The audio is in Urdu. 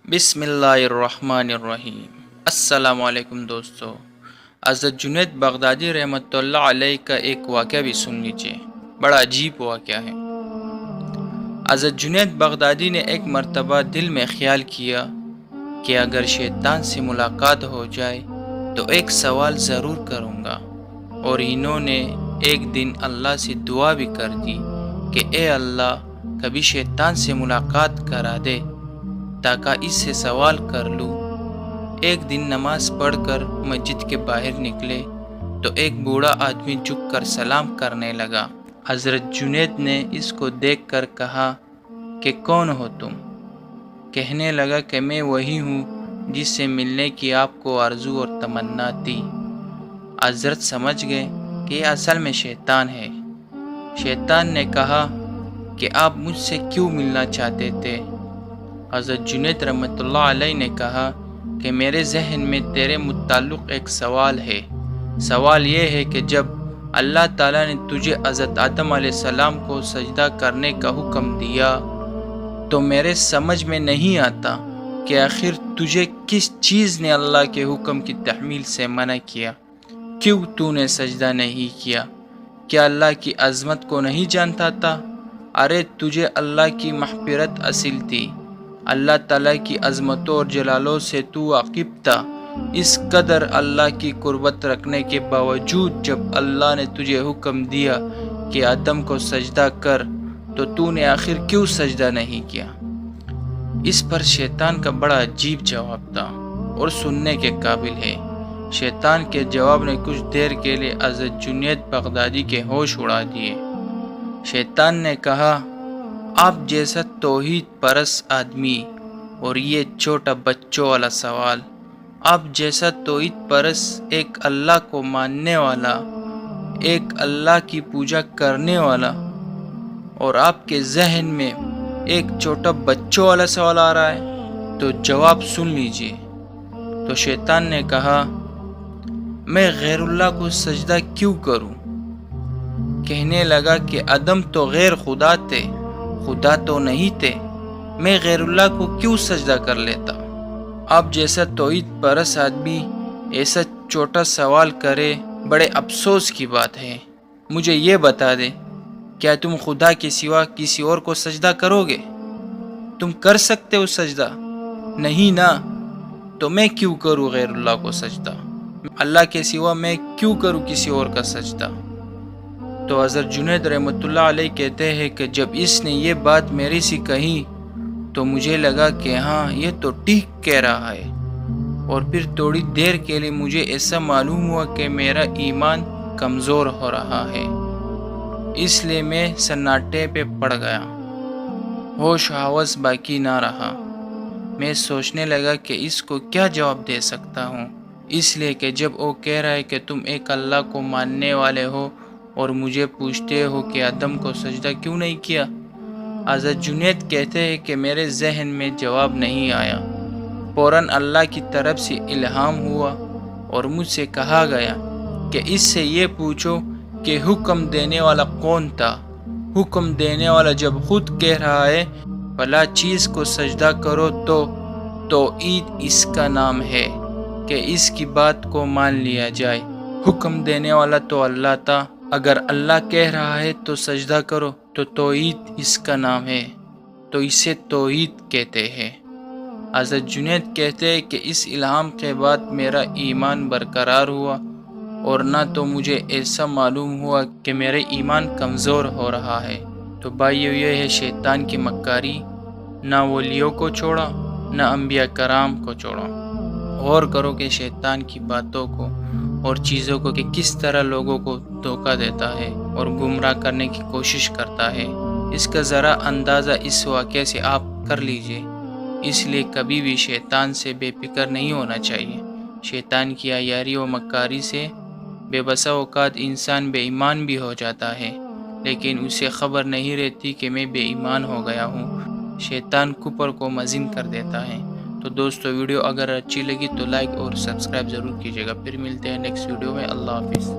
بسم اللہ الرحمن الرحیم۔ السلام علیکم دوستو، حضرت جنید بغدادی رحمۃ اللہ علیہ کا ایک واقعہ بھی سن لیجئے، بڑا عجیب واقعہ ہے۔ حضرت جنید بغدادی نے ایک مرتبہ دل میں خیال کیا کہ اگر شیطان سے ملاقات ہو جائے تو ایک سوال ضرور کروں گا، اور انہوں نے ایک دن اللہ سے دعا بھی کر دی کہ اے اللہ، کبھی شیطان سے ملاقات کرا دے تاکہ اس سے سوال کر لوں۔ ایک دن نماز پڑھ کر مسجد کے باہر نکلے تو ایک بوڑھا آدمی جھک کر سلام کرنے لگا۔ حضرت جنید نے اس کو دیکھ کر کہا کہ کون ہو تم؟ کہنے لگا کہ میں وہی ہوں جس سے ملنے کی آپ کو آرزو اور تمنا تھی۔ حضرت سمجھ گئے کہ یہ اصل میں شیطان ہے۔ شیطان نے کہا کہ آپ مجھ سے کیوں ملنا چاہتے تھے؟ حضرت جنید رحمۃ اللہ علیہ نے کہا کہ میرے ذہن میں تیرے متعلق ایک سوال ہے۔ سوال یہ ہے کہ جب اللہ تعالیٰ نے تجھے حضرت آدم علیہ السلام کو سجدہ کرنے کا حکم دیا تو میرے سمجھ میں نہیں آتا کہ آخر تجھے کس چیز نے اللہ کے حکم کی تحمیل سے منع کیا؟ کیوں تو نے سجدہ نہیں کیا؟ کیا اللہ کی عظمت کو نہیں جانتا تھا؟ ارے تجھے اللہ کی مغفرت حاصل تھی، اللہ تعالیٰ کی عظمتوں اور جلالوں سے تو واقف تھا۔ اس قدر اللہ کی قربت رکھنے کے باوجود جب اللہ نے تجھے حکم دیا کہ آدم کو سجدہ کر تو نے آخر کیوں سجدہ نہیں کیا؟ اس پر شیطان کا بڑا عجیب جواب تھا اور سننے کے قابل ہے۔ شیطان کے جواب نے کچھ دیر کے لیے حضرت جنید بغدادی کے ہوش اڑا دیے۔ شیطان نے کہا، آپ جیسا توحید پرست آدمی اور یہ چھوٹا بچوں والا سوال، آپ جیسا توحید پرست ایک اللہ کو ماننے والا، ایک اللہ کی پوجا کرنے والا، اور آپ کے ذہن میں ایک چھوٹا بچوں والا سوال آ رہا ہے، تو جواب سن لیجئے۔ تو شیطان نے کہا، میں غیر اللہ کو سجدہ کیوں کروں؟ کہنے لگا کہ آدم تو غیر خدا تھے، خدا تو نہیں تھے، میں غیر اللہ کو کیوں سجدہ کر لیتا؟ آپ جیسا توحید پرست آدمی ایسا چھوٹا سوال کرے، بڑے افسوس کی بات ہے۔ مجھے یہ بتا دے، کیا تم خدا کے سوا کسی اور کو سجدہ کرو گے؟ تم کر سکتے ہو سجدہ؟ نہیں نا، تو میں کیوں کروں غیر اللہ کو سجدہ؟ اللہ کے سوا میں کیوں کروں کسی اور کا سجدہ؟ تو حضرت جنید رحمۃ اللہ علیہ کہتے ہیں کہ جب اس نے یہ بات میرے سے کہی تو مجھے لگا کہ ہاں، یہ تو ٹھیک کہہ رہا ہے، اور پھر تھوڑی دیر کے لیے مجھے ایسا معلوم ہوا کہ میرا ایمان کمزور ہو رہا ہے۔ اس لیے میں سناٹے پہ پڑ گیا، ہوش حواس باقی نہ رہا۔ میں سوچنے لگا کہ اس کو کیا جواب دے سکتا ہوں، اس لیے کہ جب وہ کہہ رہا ہے کہ تم ایک اللہ کو ماننے والے ہو اور مجھے پوچھتے ہو کہ آدم کو سجدہ کیوں نہیں کیا۔ حضرت جنید کہتے ہیں کہ میرے ذہن میں جواب نہیں آیا۔ فوراً اللہ کی طرف سے الہام ہوا اور مجھ سے کہا گیا کہ اس سے یہ پوچھو کہ حکم دینے والا کون تھا۔ حکم دینے والا جب خود کہہ رہا ہے فلاں چیز کو سجدہ کرو تو توحید اس کا نام ہے کہ اس کی بات کو مان لیا جائے۔ حکم دینے والا تو اللہ تھا، اگر اللہ کہہ رہا ہے تو سجدہ کرو تو توحید اس کا نام ہے، تو اسے توحید کہتے ہیں۔ حضرت جنید کہتے ہیں کہ اس الہام کے بعد میرا ایمان برقرار ہوا، اور نہ تو مجھے ایسا معلوم ہوا کہ میرا ایمان کمزور ہو رہا ہے۔ تو بھائیو، یہ ہے شیطان کی مکاری، نہ ولیوں کو چھوڑا نہ انبیاء کرام کو چھوڑا۔ غور کرو کہ شیطان کی باتوں کو اور چیزوں کو کہ کس طرح لوگوں کو دھوکہ دیتا ہے اور گمراہ کرنے کی کوشش کرتا ہے۔ اس کا ذرا اندازہ اس واقعے سے آپ کر لیجئے۔ اس لیے کبھی بھی شیطان سے بے فکر نہیں ہونا چاہیے۔ شیطان کی عیاری و مکاری سے بے بسا اوقات انسان بے ایمان بھی ہو جاتا ہے، لیکن اسے خبر نہیں رہتی کہ میں بے ایمان ہو گیا ہوں۔ شیطان کفر کو مزین کر دیتا ہے۔ تو دوستو، ویڈیو اگر اچھی لگی تو لائک اور سبسکرائب ضرور کیجیے گا۔ پھر ملتے ہیں نیکسٹ ویڈیو میں۔ اللہ حافظ۔